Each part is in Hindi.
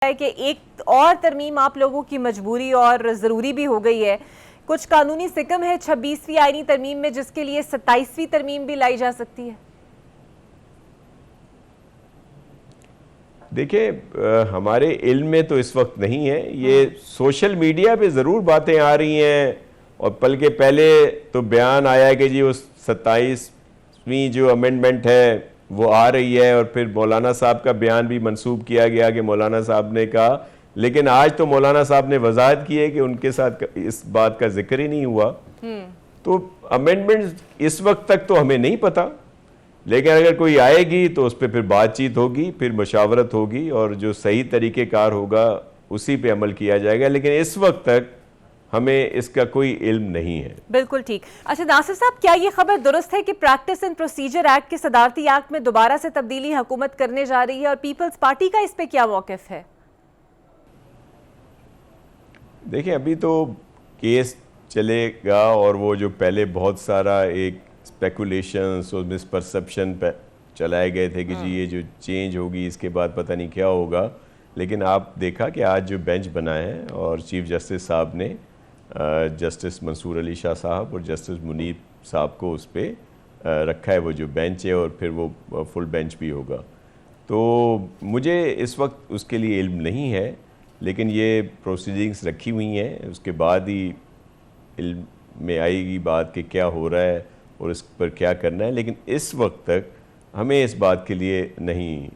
है कि एक और तरमीम आप लोगों की मजबूरी और ज़रूरी भी हो गई है। कुछ कानूनी सिकम है 26वीं आईनी तरमीम में, जिसके लिए 27वीं तरमीम भी लाई जा सकती है। देखिए, हमारे इल्म में तो इस वक्त नहीं है। ये सोशल मीडिया पे ज़रूर बातें आ रही हैं और बल्कि पहले तो बयान आया है कि जी वो 27वीं जो अमेंडमेंट है वो आ रही है, और फिर मौलाना साहब का बयान भी मंसूब किया गया कि मौलाना साहब ने कहा, लेकिन आज तो मौलाना साहब ने वजाहत की है कि उनके साथ इस बात का जिक्र ही नहीं हुआ। तो अमेंडमेंट इस वक्त तक तो हमें नहीं पता, लेकिन अगर कोई आएगी तो उस पर फिर बातचीत होगी, फिर मशावरत होगी और जो सही तरीक़ेकार होगा उसी पे अमल किया जाएगा। लेकिन इस वक्त तक हमें इसका कोई इल्म नहीं है। बिल्कुल ठीक। अच्छा नासिर साहब, क्या ये खबर दुरुस्त है कि प्रैक्टिस एंड प्रोसीजर एक्ट के सदारती एक्ट में दोबारा से तब्दीली हुकूमत करने जा रही है, और पीपल्स पार्टी का इस पे क्या मौक़िफ़ है? देखिए, अभी तो केस चलेगा और वो जो पहले बहुत सारा एक स्पेकुलेशंस और मिसपरसेप्शन पे चलाए गए थे कि जी ये जो चेंज होगी इसके बाद पता नहीं क्या होगा, लेकिन आप देखा कि आज जो बेंच बना है और चीफ जस्टिस साहब ने जस्टिस मंसूर अली शाह साहब और जस्टिस मुनीब साहब को उस पर रखा है, वो जो बेंच है, और फिर वो फुल बेंच भी होगा। तो मुझे इस वक्त उसके लिए इल्म नहीं है, लेकिन ये प्रोसीडिंग्स रखी हुई हैं, उसके बाद ही इल्म में आएगी बात कि क्या हो रहा है और इस पर क्या करना है। लेकिन इस वक्त तक हमें इस बात के लिए नहीं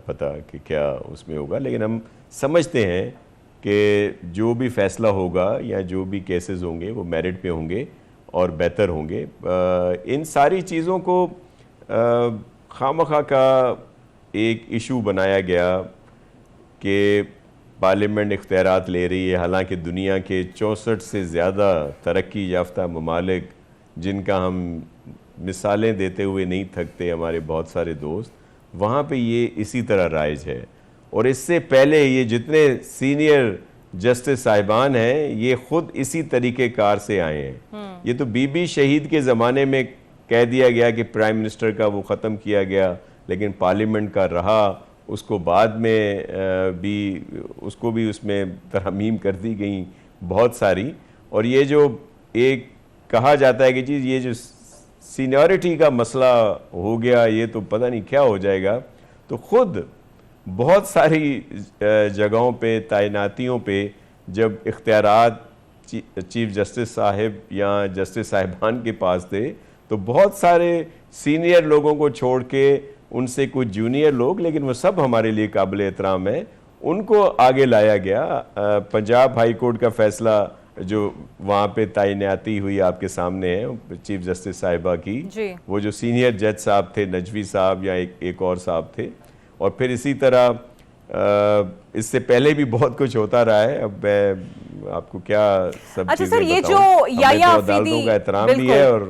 पता कि क्या उसमें होगा, लेकिन हम समझते हैं कि जो भी फैसला होगा या जो भी केसेस होंगे वो मेरिट पे होंगे और बेहतर होंगे। इन सारी चीज़ों को खामखा का एक इशू बनाया गया कि पार्लियामेंट इख्तियारात ले रही है, हालांकि दुनिया के 64 से ज़्यादा तरक्की याफ्ता ममालिक, जिनका हम मिसालें देते हुए नहीं थकते, हमारे बहुत सारे दोस्त, वहाँ पे ये इसी तरह राइज है। और इससे पहले ये जितने सीनियर जस्टिस साहिबान हैं ये खुद इसी तरीके कार से आए हैं। ये तो बीबी शहीद के ज़माने में कह दिया गया कि प्राइम मिनिस्टर का वो ख़त्म किया गया, लेकिन पार्लियामेंट का रहा, उसको बाद में भी उसको भी उसमें तरमीम कर दी गई बहुत सारी। और ये जो एक कहा जाता है कि जी ये जो सीनियरिटी का मसला हो गया, ये तो पता नहीं क्या हो जाएगा, तो ख़ुद बहुत सारी जगहों पे तैनातियों पे जब इख्तियारात चीफ जस्टिस साहिब या जस्टिस साहिबान के पास थे, तो बहुत सारे सीनियर लोगों को छोड़ के उनसे कुछ जूनियर लोग, लेकिन वो सब हमारे लिए काबिल एहतराम है, उनको आगे लाया गया। पंजाब हाई कोर्ट का फैसला जो वहाँ पे तैनाती हुई आपके सामने है चीफ जस्टिस साहिबा की, वो जो सीनियर जज साहब थे नजवी साहब या एक और साहब थे, और फिर इसी तरह इससे पहले भी बहुत कुछ होता रहा है। अब मैं आपको क्या सब अच्छा सर, ये बताऊं? जो याया तो अदालतों का एहतराम भी है और